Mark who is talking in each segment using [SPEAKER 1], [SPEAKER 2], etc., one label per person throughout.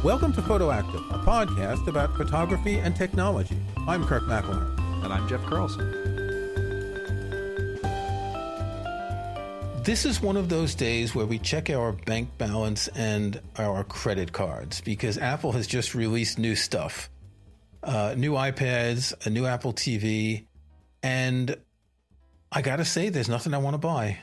[SPEAKER 1] Welcome to PhotoActive, a podcast about photography and technology. I'm Kirk McElhearn.
[SPEAKER 2] And I'm Jeff Carlson.
[SPEAKER 1] This is one of those days where we check our bank balance and our credit cards because Apple has just released new stuff. New iPads, a new Apple TV, and I gotta say, there's nothing I want to buy.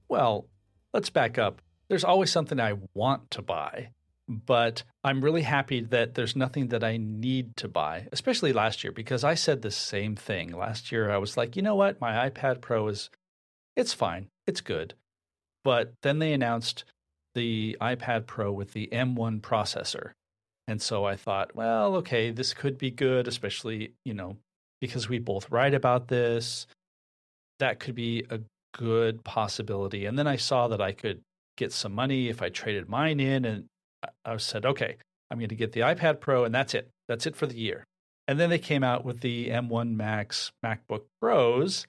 [SPEAKER 2] Well, let's back up. There's always something I want to buy, but I'm really happy that there's nothing that I need to buy, especially last year, because I said the same thing. Last year, I was like, you know what? My iPad Pro it's fine. It's good. But then they announced the iPad Pro with the M1 processor. And so I thought, well, okay, this could be good, especially, because we both write about this. That could be a good possibility. And then I saw that I could get some money if I traded mine in. And I said, okay, I'm going to get the iPad Pro and that's it. That's it for the year. And then they came out with the M1 Max MacBook Pros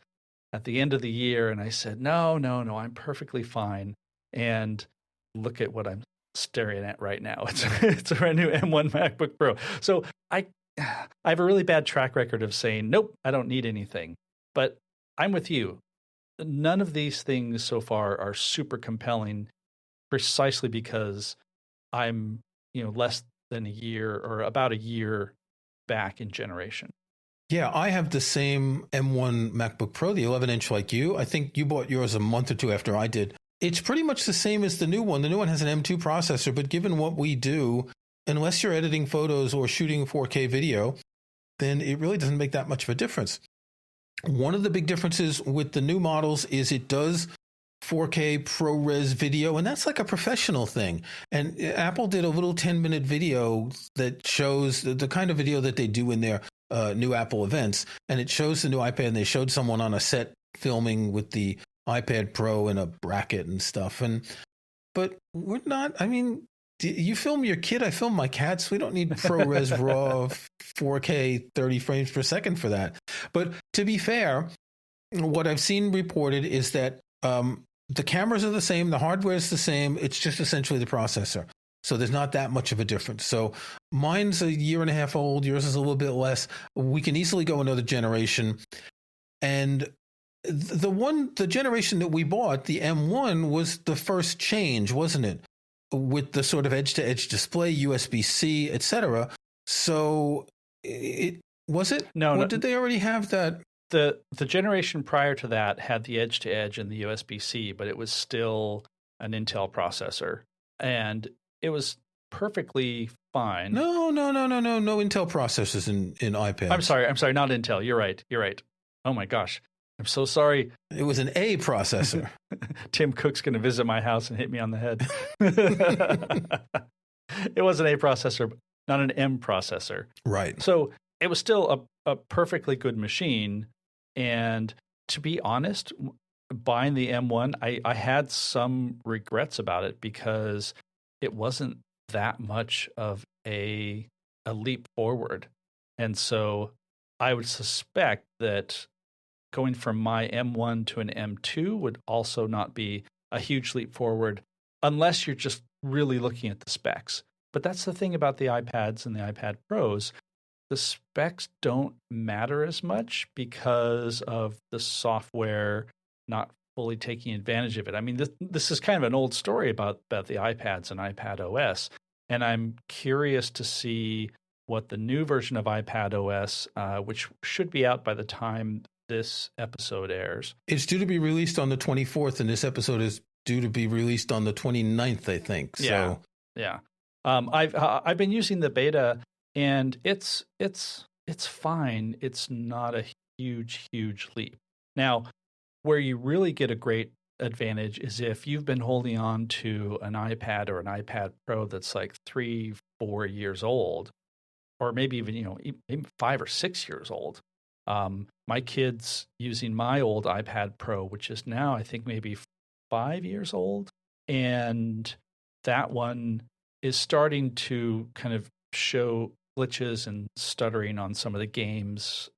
[SPEAKER 2] at the end of the year. And I said, no, I'm perfectly fine. And look at what I'm staring at right now. It's a brand new M1 MacBook Pro. So I have a really bad track record of saying, nope, I don't need anything. But I'm with you. None of these things so far are super compelling precisely because I'm, less than a year or about a year back in generation.
[SPEAKER 1] Yeah, I have the same M1 MacBook Pro, the 11-inch like you. I think you bought yours a month or two after I did. It's pretty much the same as the new one. The new one has an M2 processor, but given what we do, unless you're editing photos or shooting 4K video, then it really doesn't make that much of a difference. One of the big differences with the new models is it does 4K ProRes video, and that's like a professional thing. And Apple did a little 10-minute video that shows the kind of video that they do in their new Apple events, and it shows the new iPad, and they showed someone on a set filming with the iPad Pro in a bracket and stuff. But we're not, you film your kid, I film my cats. We don't need ProRes RAW 4K 30 frames per second for that. But to be fair, what I've seen reported is that the cameras are the same, the hardware is the same, it's just essentially the processor. So there's not that much of a difference. So mine's a year and a half old, yours is a little bit less. We can easily go another generation. And the generation that we bought, the M1, was the first change, wasn't it? With the sort of edge-to-edge display, USB-C, etc. So it was it?
[SPEAKER 2] No.
[SPEAKER 1] Did they already have that?
[SPEAKER 2] The generation prior to that had the edge-to-edge and the USB-C, but it was still an Intel processor. And it was perfectly fine.
[SPEAKER 1] No Intel processors in iPads.
[SPEAKER 2] I'm sorry, not Intel. You're right. Oh my gosh. I'm so sorry.
[SPEAKER 1] It was an A processor.
[SPEAKER 2] Tim Cook's going to visit my house and hit me on the head. It was an A processor, not an M processor.
[SPEAKER 1] Right.
[SPEAKER 2] So it was still a perfectly good machine. And to be honest, buying the M1, I had some regrets about it because it wasn't that much of a leap forward. And so I would suspect that going from my M1 to an M2 would also not be a huge leap forward unless you're just really looking at the specs. But that's the thing about the iPads and the iPad Pros. The specs don't matter as much because of the software not fully taking advantage of it. I mean, this is kind of an old story about the iPads and iPad OS. And I'm curious to see what the new version of iPad OS, which should be out by the time this episode airs.
[SPEAKER 1] It's due to be released on the 24th, and this episode is due to be released on the 29th, I think. So.
[SPEAKER 2] Yeah. I've been using the beta, and it's fine. It's not a huge leap. Now, where you really get a great advantage is if you've been holding on to an iPad or an iPad Pro that's like 3-4 years old, or maybe even 5 or 6 years old. My kid's using my old iPad Pro, which is now, I think, maybe 5 years old. And that one is starting to kind of show glitches and stuttering on some of the games,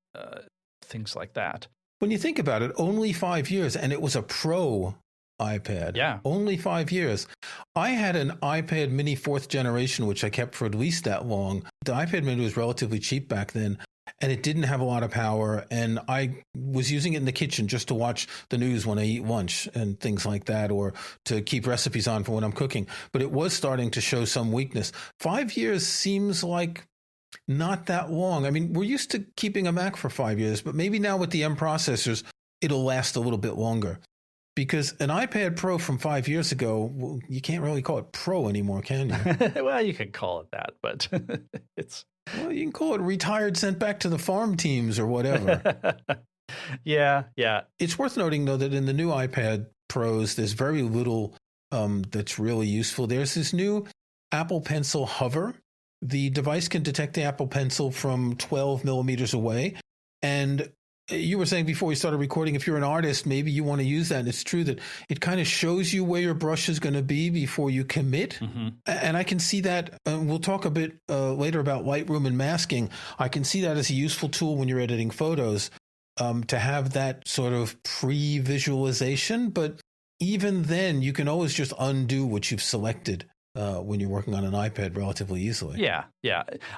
[SPEAKER 2] things like that.
[SPEAKER 1] When you think about it, only 5 years, and it was a Pro iPad.
[SPEAKER 2] Yeah.
[SPEAKER 1] Only 5 years. I had an iPad mini 4th generation, which I kept for at least that long. The iPad mini was relatively cheap back then, and it didn't have a lot of power. And I was using it in the kitchen just to watch the news when I eat lunch and things like that, or to keep recipes on for when I'm cooking. But it was starting to show some weakness. 5 years seems like not that long. I mean, we're used to keeping a Mac for 5 years, but maybe now with the M processors, it'll last a little bit longer. Because an iPad Pro from 5 years ago, well, you can't really call it Pro anymore, can you?
[SPEAKER 2] Well, you can call it that, but it's...
[SPEAKER 1] Well, you can call it retired, sent back to the farm teams or whatever.
[SPEAKER 2] Yeah.
[SPEAKER 1] It's worth noting, though, that in the new iPad Pros, there's very little that's really useful. There's this new Apple Pencil Hover. The device can detect the Apple Pencil from 12 millimeters away. And you were saying before we started recording, if you're an artist, maybe you want to use that. And it's true that it kind of shows you where your brush is going to be before you commit. Mm-hmm. And I can see that. We'll talk a bit later about Lightroom and masking. I can see that as a useful tool when you're editing photos, to have that sort of pre-visualization. But even then, you can always just undo what you've selected when you're working on an iPad relatively easily.
[SPEAKER 2] Yeah.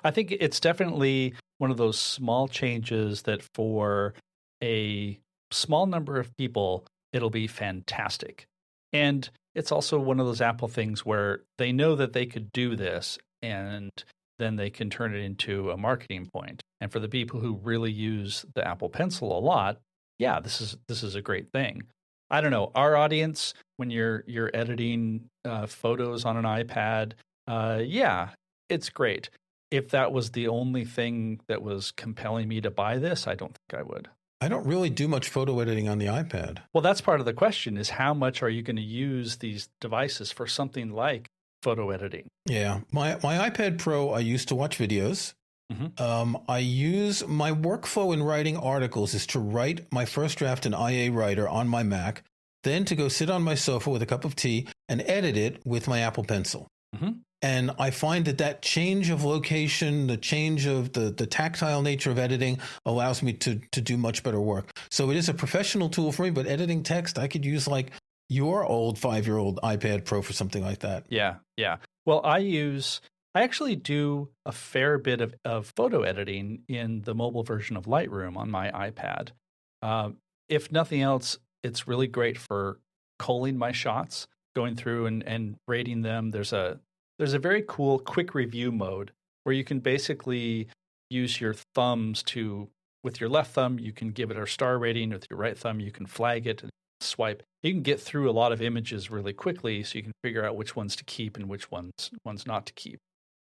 [SPEAKER 2] I think it's definitely one of those small changes that for a small number of people, it'll be fantastic. And it's also one of those Apple things where they know that they could do this, and then they can turn it into a marketing point. And for the people who really use the Apple Pencil a lot, yeah, this is a great thing. I don't know, our audience, when you're editing photos on an iPad, yeah, it's great. If that was the only thing that was compelling me to buy this, I don't think I would.
[SPEAKER 1] I don't really do much photo editing on the iPad.
[SPEAKER 2] Well, that's part of the question, is how much are you going to use these devices for something like photo editing?
[SPEAKER 1] Yeah. My iPad Pro, I use to watch videos. Mm-hmm. I use my workflow in writing articles is to write my first draft in IA Writer on my Mac, then to go sit on my sofa with a cup of tea and edit it with my Apple Pencil. Mm-hmm. And I find that change of location, the change of the tactile nature of editing allows me to do much better work. So it is a professional tool for me, but editing text, I could use like your old 5-year-old iPad Pro for something like that.
[SPEAKER 2] Yeah. Well, I actually do a fair bit of photo editing in the mobile version of Lightroom on my iPad. If nothing else, it's really great for culling my shots, going through and rating them. There's a very cool quick review mode where you can basically use your thumbs with your left thumb, you can give it a star rating. With your right thumb, you can flag it and swipe. You can get through a lot of images really quickly, so you can figure out which ones to keep and which ones not to keep.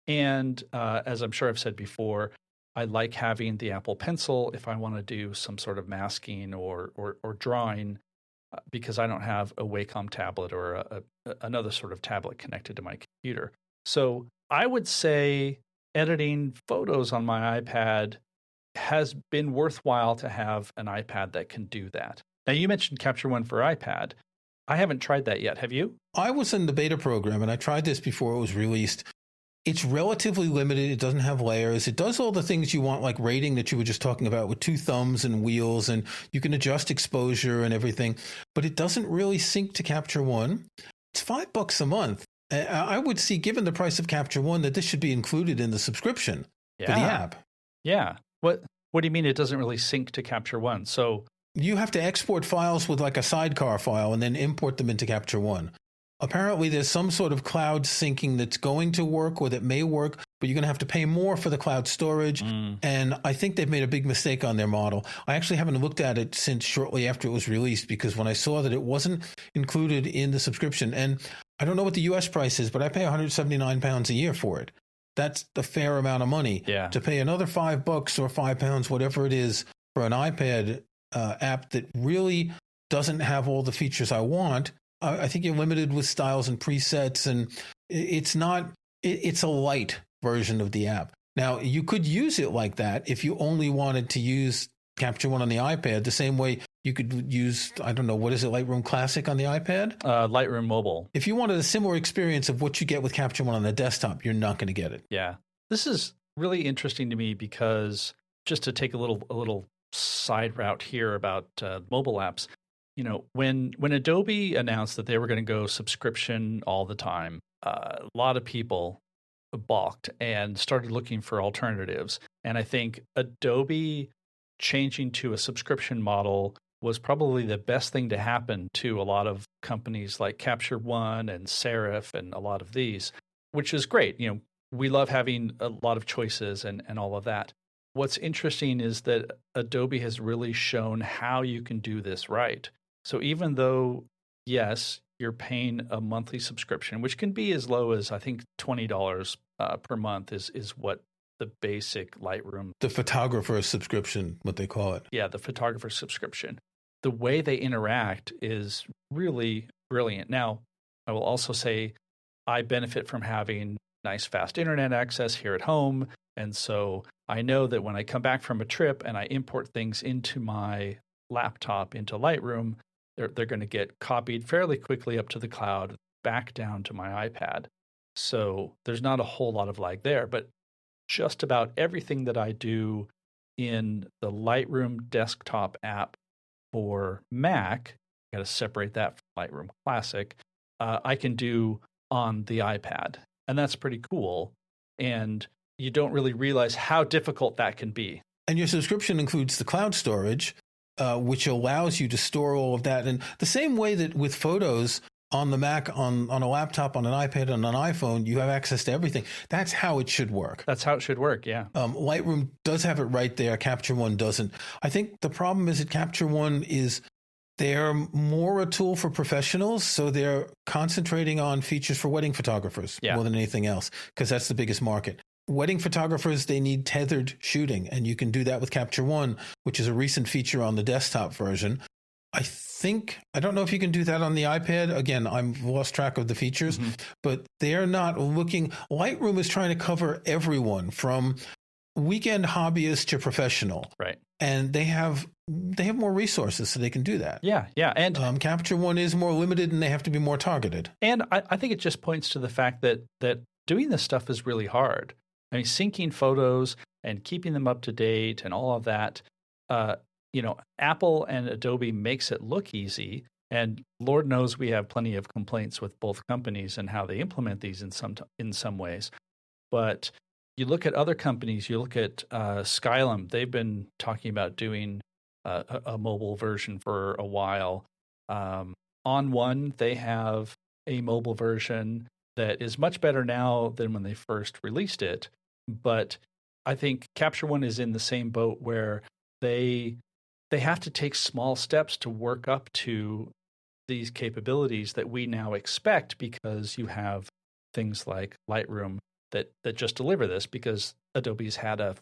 [SPEAKER 2] And as I'm sure I've said before, I like having the Apple Pencil if I want to do some sort of masking or drawing, because I don't have a Wacom tablet or another sort of tablet connected to my computer. So I would say editing photos on my iPad has been worthwhile to have an iPad that can do that. Now, you mentioned Capture One for iPad. I haven't tried that yet. Have you?
[SPEAKER 1] I was in the beta program, and I tried this before it was released. It's relatively limited. It doesn't have layers. It does all the things you want, like rating that you were just talking about with 2 thumbs and wheels, and you can adjust exposure and everything. But it doesn't really sync to Capture One. It's $5 a month. I would see, given the price of Capture One, that this should be included in the subscription for the app.
[SPEAKER 2] Yeah. What do you mean it doesn't really sync to Capture One? So
[SPEAKER 1] you have to export files with like a sidecar file and then import them into Capture One. Apparently, there's some sort of cloud syncing that's going to work or that may work, but you're going to have to pay more for the cloud storage. And I think they've made a big mistake on their model. I actually haven't looked at it since shortly after it was released, because when I saw that it wasn't included in the subscription, and I don't know what the US price is, but I pay £179 a year for it. That's a fair amount of money.
[SPEAKER 2] Yeah.
[SPEAKER 1] To pay another $5 or £5, whatever it is, for an iPad app that really doesn't have all the features I want. I think you're limited with styles and presets, and it's a light version of the app. Now, you could use it like that if you only wanted to use Capture One on the iPad, the same way you could use, I don't know, what is it, Lightroom Classic on the iPad?
[SPEAKER 2] Lightroom Mobile.
[SPEAKER 1] If you wanted a similar experience of what you get with Capture One on the desktop, you're not going to get it.
[SPEAKER 2] Yeah. This is really interesting to me because, just to take a little side route here about mobile apps, when Adobe announced that they were going to go subscription all the time, a lot of people balked and started looking for alternatives. And I think Adobe changing to a subscription model was probably the best thing to happen to a lot of companies like Capture One and Serif and a lot of these, which is great. We love having a lot of choices and all of that. What's interesting is that Adobe has really shown how you can do this right. So even though, yes, you're paying a monthly subscription, which can be as low as, I think, $20 per month is what the basic Lightroom.
[SPEAKER 1] The photographer subscription, what they call it.
[SPEAKER 2] Yeah, the photographer subscription. The way they interact is really brilliant. Now, I will also say I benefit from having nice, fast internet access here at home. And so I know that when I come back from a trip and I import things into my laptop, into Lightroom, they're going to get copied fairly quickly up to the cloud, back down to my iPad. So there's not a whole lot of lag there, but just about everything that I do in the Lightroom desktop app for Mac, got to separate that from Lightroom Classic, I can do on the iPad. And that's pretty cool. And you don't really realize how difficult that can be.
[SPEAKER 1] And your subscription includes the cloud storage, which allows you to store all of that. And the same way that with photos on the Mac, on a laptop, on an iPad, on an iPhone, you have access to everything. That's how it should work.
[SPEAKER 2] That's how it should work, yeah.
[SPEAKER 1] Lightroom does have it right there. Capture One doesn't. I think the problem is that Capture One they're more a tool for professionals, so they're concentrating on features for wedding photographers more than anything else, because that's the biggest market. Wedding photographers, they need tethered shooting, and you can do that with Capture One, which is a recent feature on the desktop version. I don't know if you can do that on the iPad. Again, I've lost track of the features, but they're not looking. Lightroom is trying to cover everyone from weekend hobbyist to professional.
[SPEAKER 2] Right.
[SPEAKER 1] And they have more resources so they can do that.
[SPEAKER 2] Yeah. And
[SPEAKER 1] Capture One is more limited and they have to be more targeted.
[SPEAKER 2] And I think it just points to the fact that doing this stuff is really hard. I mean, syncing photos and keeping them up to date and all of that, Apple and Adobe makes it look easy. And Lord knows we have plenty of complaints with both companies and how they implement these in some ways. But you look at other companies, you look at Skylum, they've been talking about doing a mobile version for a while. On One, they have a mobile version that is much better now than when they first released it. But I think Capture One is in the same boat where they have to take small steps to work up to these capabilities that we now expect, because you have things like Lightroom that just deliver this, because Adobe's had a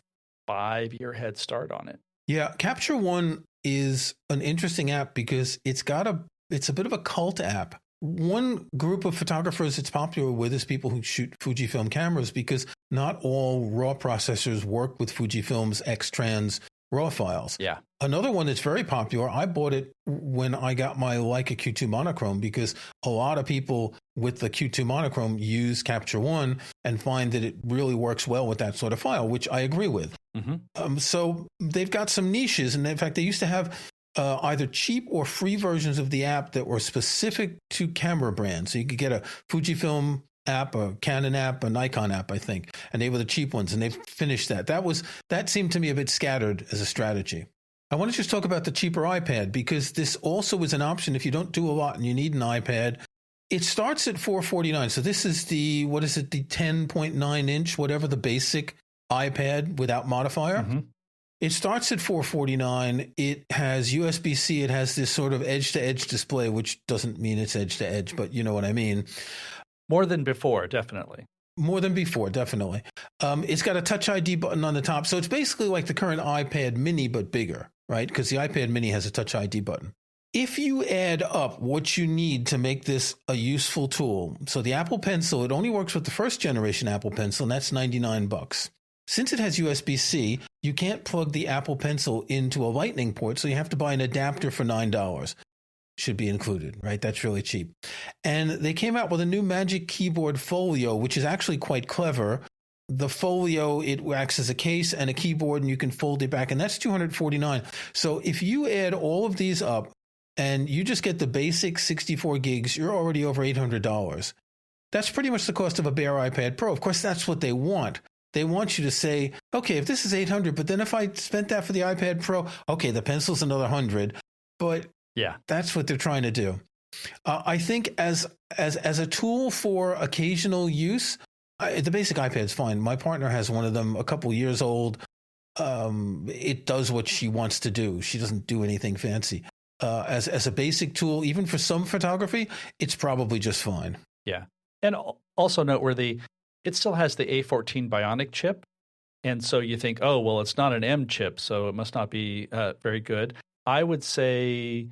[SPEAKER 2] 5-year head start on it.
[SPEAKER 1] Yeah, Capture One is an interesting app because it's a bit of a cult app. One group of photographers it's popular with is people who shoot Fujifilm cameras, because not all RAW processors work with Fujifilm's X-Trans RAW files.
[SPEAKER 2] Yeah.
[SPEAKER 1] Another one that's very popular, I bought it when I got my Leica Q2 monochrome, because a lot of people with the Q2 monochrome use Capture One and find that it really works well with that sort of file, which I agree with. So they've got some niches. And in fact, they used to have either cheap or free versions of the app that were specific to camera brands. So you could get a Fujifilm app, a Canon app, a Nikon app, I think. And they were the cheap ones, and they've finished that. That seemed to me a bit scattered as a strategy. I want to just talk about the cheaper iPad, because this also is an option if you don't do a lot and you need an iPad. It starts at $449. So this is the 10.9 inch, whatever the basic iPad without modifier. It starts at $449. It has USB-C. It has this sort of edge-to-edge display, which doesn't mean it's edge-to-edge, but you know what I mean.
[SPEAKER 2] More than before, definitely.
[SPEAKER 1] More than before, definitely. It's got a Touch ID button on the top. So it's basically like the current iPad mini, but bigger, right? Because the iPad mini has a Touch ID button. If you add up what you need to make this a useful tool, so the Apple Pencil, it only works with the first generation Apple Pencil, and that's $99. Since it has USB-C, you can't plug the Apple Pencil into a Lightning port, so you have to buy an adapter for $9. Should be included, right? That's really cheap. And they came out with a new Magic Keyboard Folio, which is actually quite clever. The Folio, it acts as a case and a keyboard, and you can fold it back, and that's $249. So if you add all of these up, and you just get the basic 64 gigs, you're already over $800. That's pretty much the cost of a bare iPad Pro. Of course, that's what they want. They want you to say, okay, if this is 800, but then if I spent that for the iPad Pro, okay, the pencil's another 100. But yeah, that's what they're trying to do. I think as a tool for occasional use, the basic iPad's fine. My partner has one of them, a couple years old. It does what she wants to do. She doesn't do anything fancy. As a basic tool, even for some photography, it's probably just fine.
[SPEAKER 2] Yeah. And also noteworthy, it still has the A14 Bionic chip. And so you think, oh, well, it's not an M chip, so it must not be very good. I would say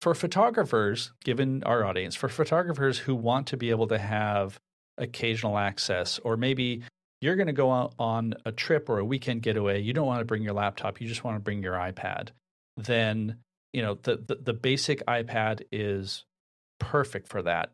[SPEAKER 2] for photographers, given our audience, for photographers who want to be able to have occasional access, or maybe you're going to go out on a trip or a weekend getaway, you don't want to bring your laptop, you just want to bring your iPad, then the basic iPad is perfect for that.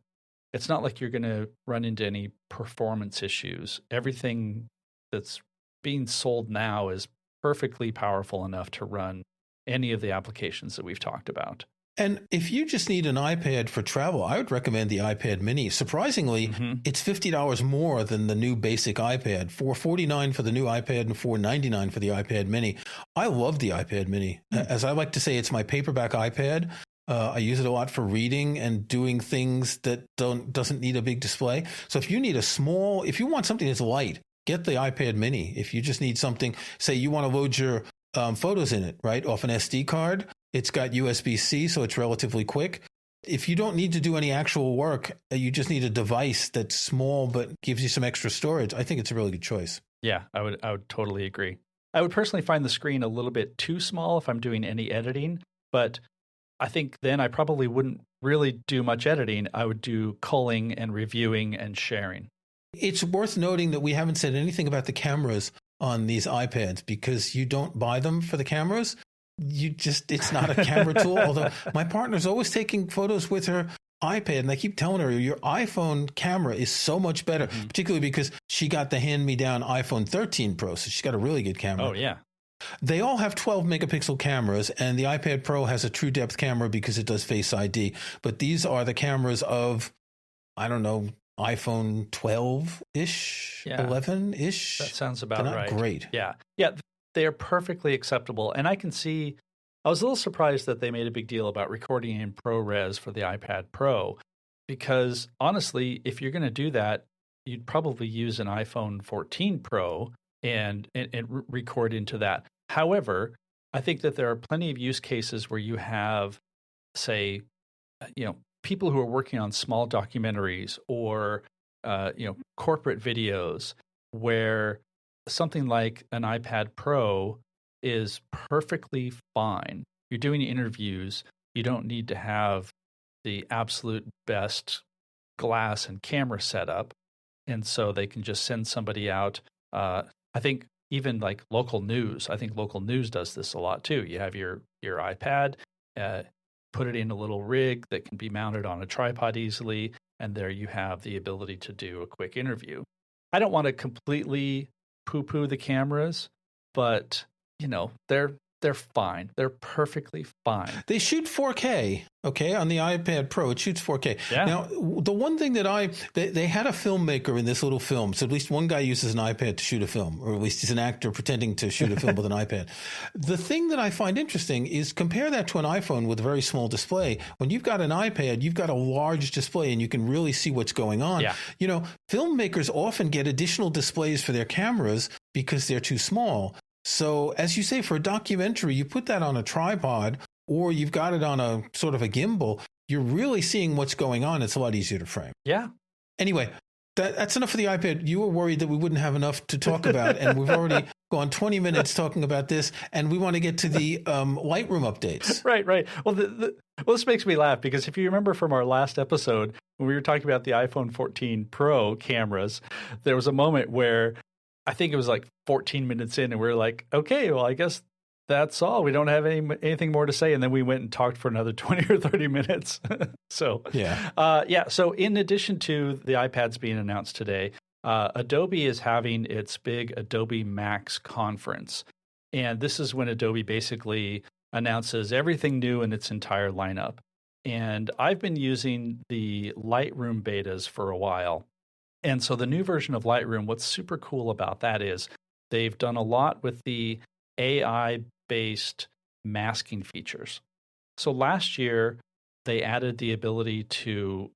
[SPEAKER 2] It's not like you're going to run into any performance issues. Everything that's being sold now is perfectly powerful enough to run any of the applications that we've talked about.
[SPEAKER 1] And if you just need an iPad for travel, I would recommend the iPad mini. Surprisingly, it's $50 more than the new basic iPad. $449 for the new iPad and $499 for the iPad mini. I love the iPad mini. As I like to say, it's my paperback iPad. I use it a lot for reading and doing things that doesn't need a big display. So if you need if you want something that's light, get the iPad mini. If you just need something, say you want to load your photos in it, right, off an SD card, it's got USB-C, so it's relatively quick. If you don't need to do any actual work, you just need a device that's small but gives you some extra storage, I think it's a really good choice.
[SPEAKER 2] Yeah, I would totally agree. I would personally find the screen a little bit too small if I'm doing any editing, but I think then I probably wouldn't really do much editing. I would do culling and reviewing and sharing.
[SPEAKER 1] It's worth noting that we haven't said anything about the cameras on these iPads because you don't buy them for the cameras. It's not a camera tool. Although my partner's always taking photos with her iPad, and I keep telling her your iPhone camera is so much better, particularly because she got the hand-me-down iPhone 13 Pro, so she's got a really good camera.
[SPEAKER 2] Oh, yeah.
[SPEAKER 1] They all have 12 megapixel cameras, and the iPad Pro has a true depth camera because it does Face ID. But these are the cameras of, I don't know, iPhone 12-ish, 11-ish.
[SPEAKER 2] That sounds about right.
[SPEAKER 1] Great.
[SPEAKER 2] Yeah. They are perfectly acceptable. And I can see, I was a little surprised that they made a big deal about recording in ProRes for the iPad Pro, because honestly, if you're going to do that, you'd probably use an iPhone 14 Pro and record into that. However, I think that there are plenty of use cases where you have, say, people who are working on small documentaries or, corporate videos where something like an iPad Pro is perfectly fine. You're doing interviews. You don't need to have the absolute best glass and camera setup. And so they can just send somebody out. I think even like local news, I think local news does this a lot too. You have your iPad, put it in a little rig that can be mounted on a tripod easily, and there you have the ability to do a quick interview. I don't want to completely poo-poo the cameras, but they're fine. They're perfectly fine.
[SPEAKER 1] They shoot 4K, okay, on the iPad Pro. It shoots 4K.
[SPEAKER 2] Yeah.
[SPEAKER 1] Now, the one thing that they had a filmmaker in this little film, so at least one guy uses an iPad to shoot a film, or at least he's an actor pretending to shoot a film with an iPad. The thing that I find interesting is compare that to an iPhone with a very small display. When you've got an iPad, you've got a large display and you can really see what's going on.
[SPEAKER 2] Yeah.
[SPEAKER 1] Filmmakers often get additional displays for their cameras because they're too small. So as you say, for a documentary, you put that on a tripod or you've got it on a sort of a gimbal, you're really seeing what's going on. It's a lot easier to frame.
[SPEAKER 2] Yeah.
[SPEAKER 1] Anyway, that's enough for the iPad. You were worried that we wouldn't have enough to talk about, and we've already gone 20 minutes talking about this, and we want to get to the Lightroom updates.
[SPEAKER 2] Right. Well, this makes me laugh because if you remember from our last episode, when we were talking about the iPhone 14 Pro cameras, there was a moment where I think it was like 14 minutes in and we were like, okay, well, I guess that's all. We don't have anything more to say. And then we went and talked for another 20 or 30 minutes. So in addition to the iPads being announced today, Adobe is having its big Adobe Max conference. And this is when Adobe basically announces everything new in its entire lineup. And I've been using the Lightroom betas for a while. And so the new version of Lightroom, what's super cool about that is they've done a lot with the AI-based masking features. So last year, they added the ability to,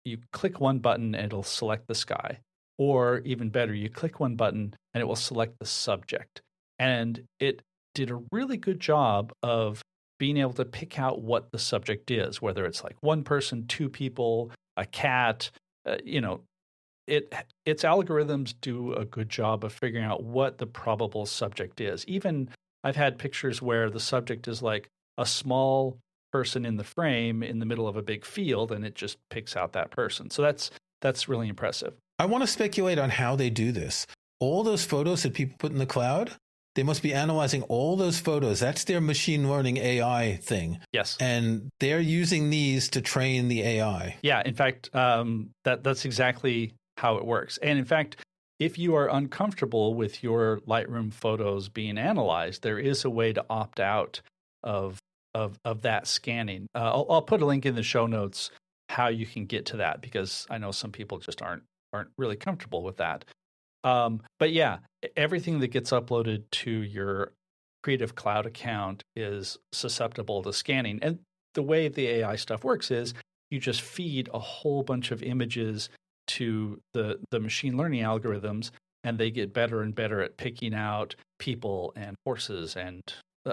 [SPEAKER 2] you click one button and it'll select the sky. Or even better, you click one button and it will select the subject. And it did a really good job of being able to pick out what the subject is, whether it's like one person, two people, a cat, its algorithms do a good job of figuring out what the probable subject is. Even I've had pictures where the subject is like a small person in the frame in the middle of a big field, and it just picks out that person. So that's really impressive.
[SPEAKER 1] I want to speculate on how they do this. All those photos that people put in the cloud, they must be analyzing all those photos. That's their machine learning AI thing.
[SPEAKER 2] Yes.
[SPEAKER 1] And they're using these to train the AI.
[SPEAKER 2] Yeah, in fact, that's exactly how it works. And in fact, if you are uncomfortable with your Lightroom photos being analyzed, there is a way to opt out of that scanning. I'll put a link in the show notes how you can get to that, because I know some people just aren't really comfortable with that. But yeah, everything that gets uploaded to your Creative Cloud account is susceptible to scanning. And the way the AI stuff works is you just feed a whole bunch of images to the machine learning algorithms, and they get better and better at picking out people and horses and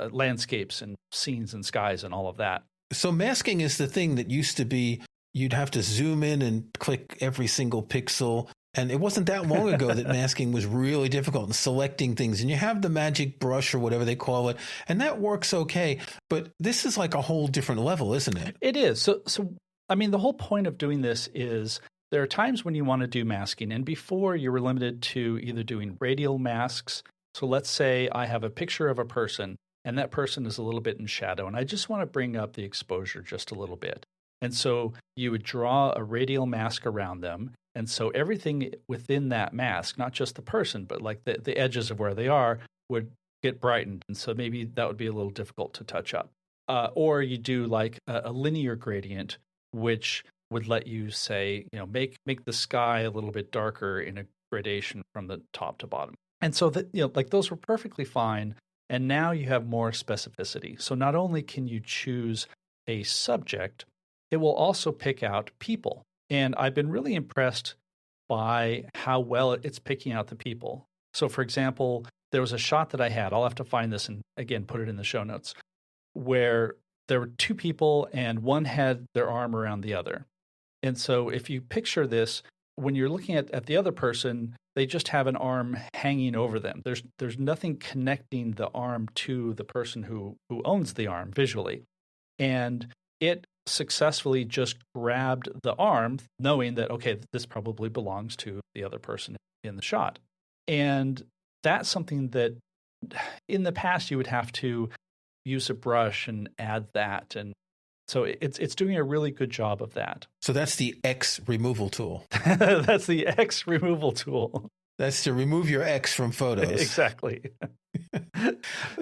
[SPEAKER 2] landscapes and scenes and skies and all of that.
[SPEAKER 1] So masking is the thing that used to be you'd have to zoom in and click every single pixel. And it wasn't that long ago that masking was really difficult and selecting things. And you have the magic brush or whatever they call it, and that works okay. But this is like a whole different level, isn't it?
[SPEAKER 2] It is. So I mean, the whole point of doing this is there are times when you want to do masking. And before, you were limited to either doing radial masks. So let's say I have a picture of a person, and that person is a little bit in shadow, and I just want to bring up the exposure just a little bit. And so you would draw a radial mask around them. And so everything within that mask, not just the person, but like the edges of where they are, would get brightened. And so maybe that would be a little difficult to touch up. Or you do like a linear gradient, which would let you say, make the sky a little bit darker in a gradation from the top to bottom. And so that, like those were perfectly fine. And now you have more specificity. So not only can you choose a subject, it will also pick out people. And I've been really impressed by how well it's picking out the people. So for example, there was a shot that I had, I'll have to find this and again, put it in the show notes, where there were two people and one had their arm around the other. And so if you picture this, when you're looking at the other person, they just have an arm hanging over them. There's nothing connecting the arm to the person who owns the arm visually. And it successfully just grabbed the arm, knowing that, okay, this probably belongs to the other person in the shot. And that's something that in the past you would have to use a brush and add that. And so it's doing a really good job of that.
[SPEAKER 1] So that's the X removal tool.
[SPEAKER 2] That's the X removal tool.
[SPEAKER 1] That's to remove your X from photos.
[SPEAKER 2] Exactly.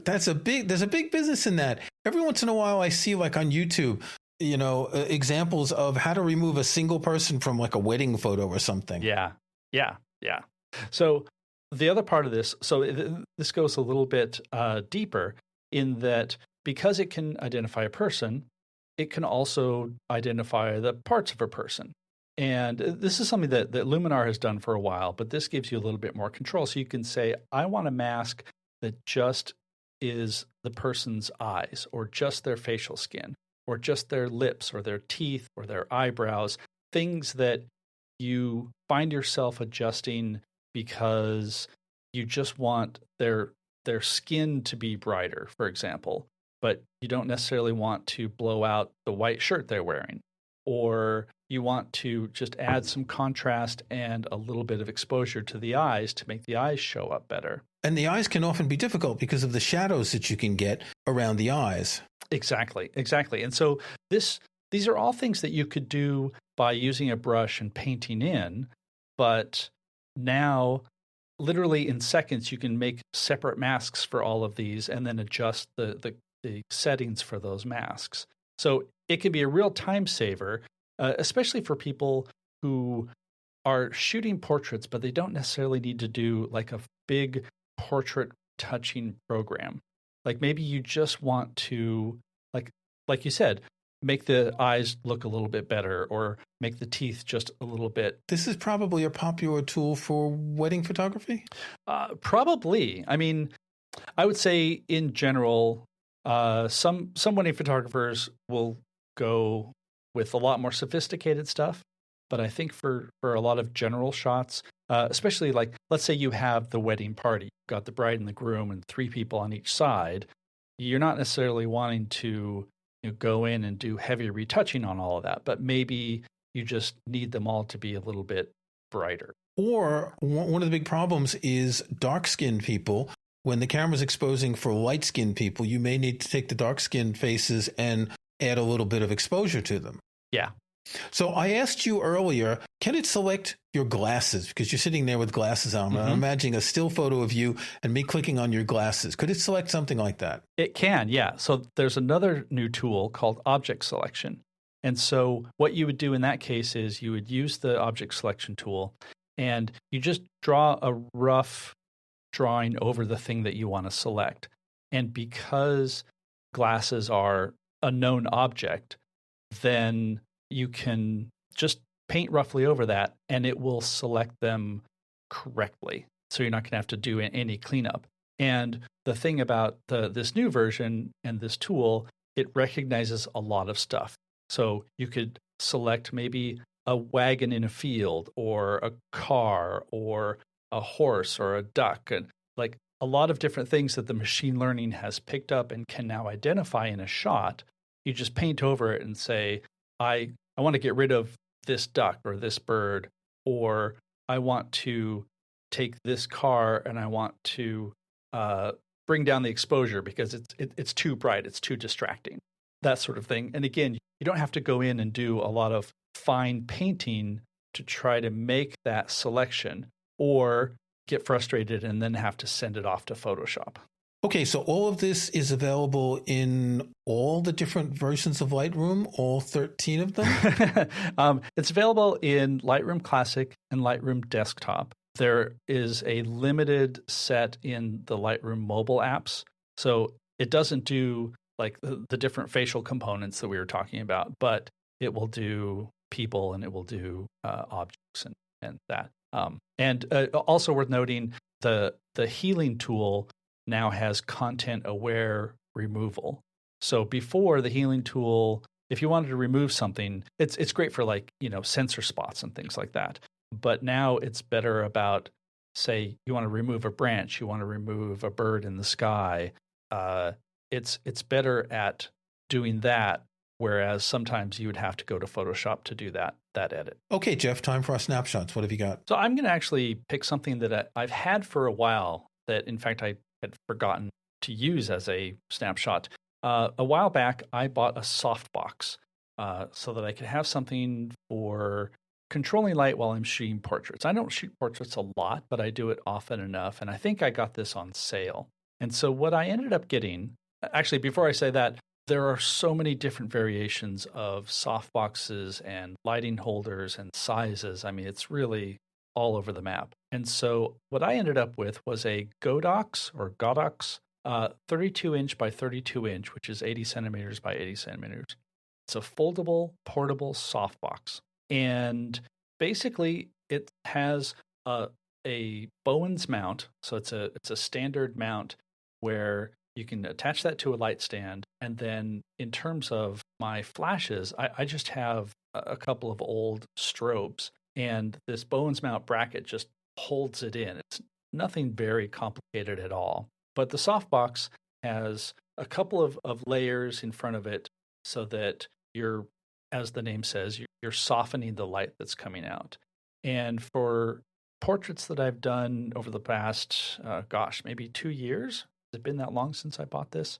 [SPEAKER 1] There's a big business in that. Every once in a while I see like on YouTube, examples of how to remove a single person from like a wedding photo or something.
[SPEAKER 2] Yeah. So the other part of this, this goes a little bit deeper in that because it can identify a person, it can also identify the parts of a person. And this is something that Luminar has done for a while, but this gives you a little bit more control. So you can say, I want a mask that just is the person's eyes or just their facial skin or just their lips or their teeth or their eyebrows, things that you find yourself adjusting because you just want their skin to be brighter, for example, but you don't necessarily want to blow out the white shirt they're wearing, or you want to just add some contrast and a little bit of exposure to the eyes to make the eyes show up better.
[SPEAKER 1] And the eyes can often be difficult because of the shadows that you can get around the eyes.
[SPEAKER 2] Exactly. And so these are all things that you could do by using a brush and painting in, but now literally in seconds you can make separate masks for all of these and then adjust the settings for those masks. So it can be a real time saver, especially for people who are shooting portraits, but they don't necessarily need to do like a big portrait touching program. Like maybe you just want to, like you said, make the eyes look a little bit better or make the teeth just a little bit.
[SPEAKER 1] This is probably a popular tool for wedding photography?
[SPEAKER 2] Probably. I mean, I would say in general, some wedding photographers will go with a lot more sophisticated stuff. But I think for a lot of general shots, especially like, let's say you have the wedding party, you've got the bride and the groom and 3 people on each side, you're not necessarily wanting to go in and do heavy retouching on all of that, but maybe you just need them all to be a little bit brighter.
[SPEAKER 1] Or one of the big problems is dark-skinned people. When the camera's exposing for light-skinned people, you may need to take the dark-skinned faces and add a little bit of exposure to them.
[SPEAKER 2] Yeah.
[SPEAKER 1] So I asked you earlier, can it select your glasses? Because you're sitting there with glasses on. I'm imagining a still photo of you and me clicking on your glasses. Could it select something like that?
[SPEAKER 2] It can, yeah. So there's another new tool called object selection. And so what you would do in that case is you would use the object selection tool and you just draw a rough drawing over the thing that you want to select. And because glasses are a known object, then you can just paint roughly over that and it will select them correctly. So you're not going to have to do any cleanup. And the thing about this new version and this tool, it recognizes a lot of stuff. So you could select maybe a wagon in a field or a car or a horse or a duck, and like a lot of different things that the machine learning has picked up and can now identify in a shot. You just paint over it and say, I want to get rid of this duck or this bird, or I want to take this car and I want to bring down the exposure because it's too bright, it's too distracting, that sort of thing. And again, you don't have to go in and do a lot of fine painting to try to make that selection or get frustrated and then have to send it off to Photoshop.
[SPEAKER 1] Okay, so all of this is available in all the different versions of Lightroom, all 13 of them?
[SPEAKER 2] It's available in Lightroom Classic and Lightroom Desktop. There is a limited set in the Lightroom mobile apps. So it doesn't do like the different facial components that we were talking about, but it will do people and it will do objects and that. Also worth noting, the healing tool now has content-aware removal. So before, the healing tool, if you wanted to remove something, it's great for like, sensor spots and things like that. But now it's better about, say, you want to remove a branch, you want to remove a bird in the sky. It's better at doing that, whereas sometimes you would have to go to Photoshop to do that edit.
[SPEAKER 1] Okay, Jeff, time for our snapshots. What have you got?
[SPEAKER 2] So I'm going to actually pick something that I've had for a while that, in fact, I had forgotten to use as a snapshot. A while back, I bought a softbox so that I could have something for controlling light while I'm shooting portraits. I don't shoot portraits a lot, but I do it often enough. And I think I got this on sale. And so what I ended up getting, actually, before I say that, there are so many different variations of softboxes and lighting holders and sizes. I mean, it's really all over the map. And so what I ended up with was a Godox 32 inch by 32 inch, which is 80 centimeters by 80 centimeters. It's a foldable, portable softbox. And basically it has a Bowens mount. So it's a standard mount where you can attach that to a light stand. And then in terms of my flashes, I just have a couple of old strobes. And this Bowens mount bracket just holds it in. It's nothing very complicated at all. But the softbox has a couple of layers in front of it so that you're, as the name says, you're softening the light that's coming out. And for portraits that I've done over the past, maybe 2 years, has it been that long since I bought this?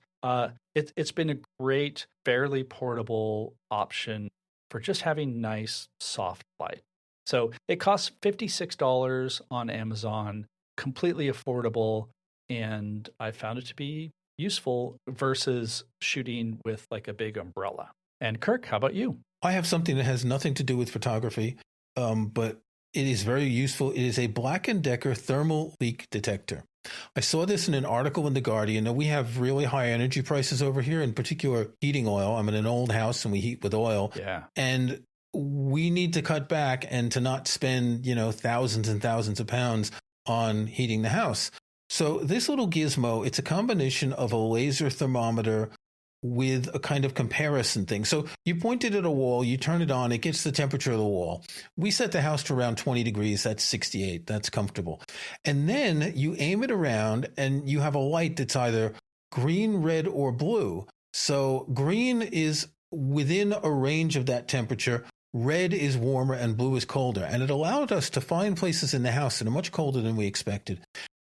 [SPEAKER 2] It's been a great, fairly portable option for just having nice, soft light. So it costs $56 on Amazon, completely affordable, and I found it to be useful versus shooting with like a big umbrella. And Kirk, how about you?
[SPEAKER 1] I have something that has nothing to do with photography, but it is very useful. It is a Black & Decker thermal leak detector. I saw this in an article in The Guardian. Now, we have really high energy prices over here, in particular heating oil. I'm in an old house and we heat with oil.
[SPEAKER 2] Yeah.
[SPEAKER 1] And we need to cut back and to not spend, thousands and thousands of pounds on heating the house. So this little gizmo, it's a combination of a laser thermometer with a kind of comparison thing. So you point it at a wall, you turn it on, it gets the temperature of the wall. We set the house to around 20 degrees. That's 68. That's comfortable. And then you aim it around and you have a light that's either green, red, or blue. So green is within a range of that temperature. Red is warmer and blue is colder. And it allowed us to find places in the house that are much colder than we expected.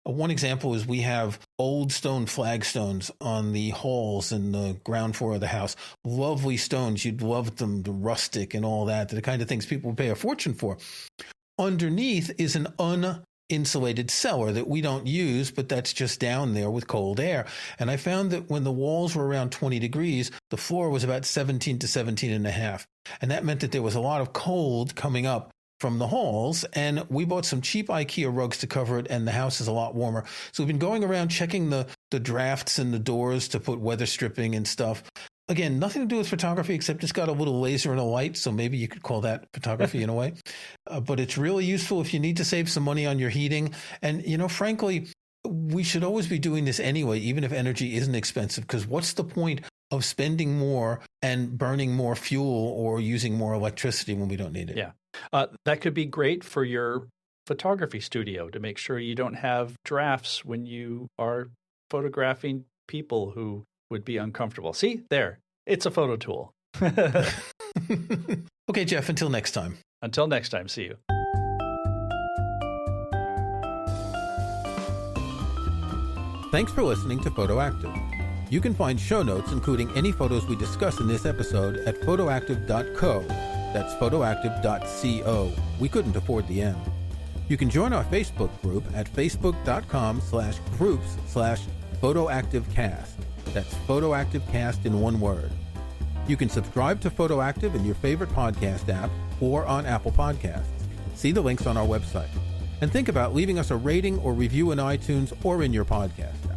[SPEAKER 1] One example is we have old stone flagstones on the halls in the ground floor of the house. Lovely stones. You'd love them, the rustic and all that, the kind of things people would pay a fortune for. Underneath is an uninsulated cellar that we don't use, but that's just down there with cold air. And I found that when the walls were around 20 degrees, the floor was about 17 to 17 and a half. And that meant that there was a lot of cold coming up from the halls, and we bought some cheap IKEA rugs to cover it, and the house is a lot warmer. So we've been going around checking the drafts and the doors to put weather stripping and stuff. Again, nothing to do with photography, except it's got a little laser and a light, so maybe you could call that photography in a way. But it's really useful if you need to save some money on your heating. And, frankly, we should always be doing this anyway, even if energy isn't expensive, because what's the point of spending more and burning more fuel or using more electricity when we don't need it?
[SPEAKER 2] Yeah. That could be great for your photography studio to make sure you don't have drafts when you are photographing people who would be uncomfortable. See, there, it's a photo tool.
[SPEAKER 1] Okay, Jeff, until next time.
[SPEAKER 2] Until next time, see you.
[SPEAKER 1] Thanks for listening to Photoactive. You can find show notes, including any photos we discuss in this episode, at photoactive.co. That's photoactive.co. We couldn't afford the M. You can join our Facebook group at facebook.com/groups/photoactivecast. That's photoactivecast in one word. You can subscribe to Photoactive in your favorite podcast app or on Apple Podcasts. See the links on our website. And think about leaving us a rating or review in iTunes or in your podcast.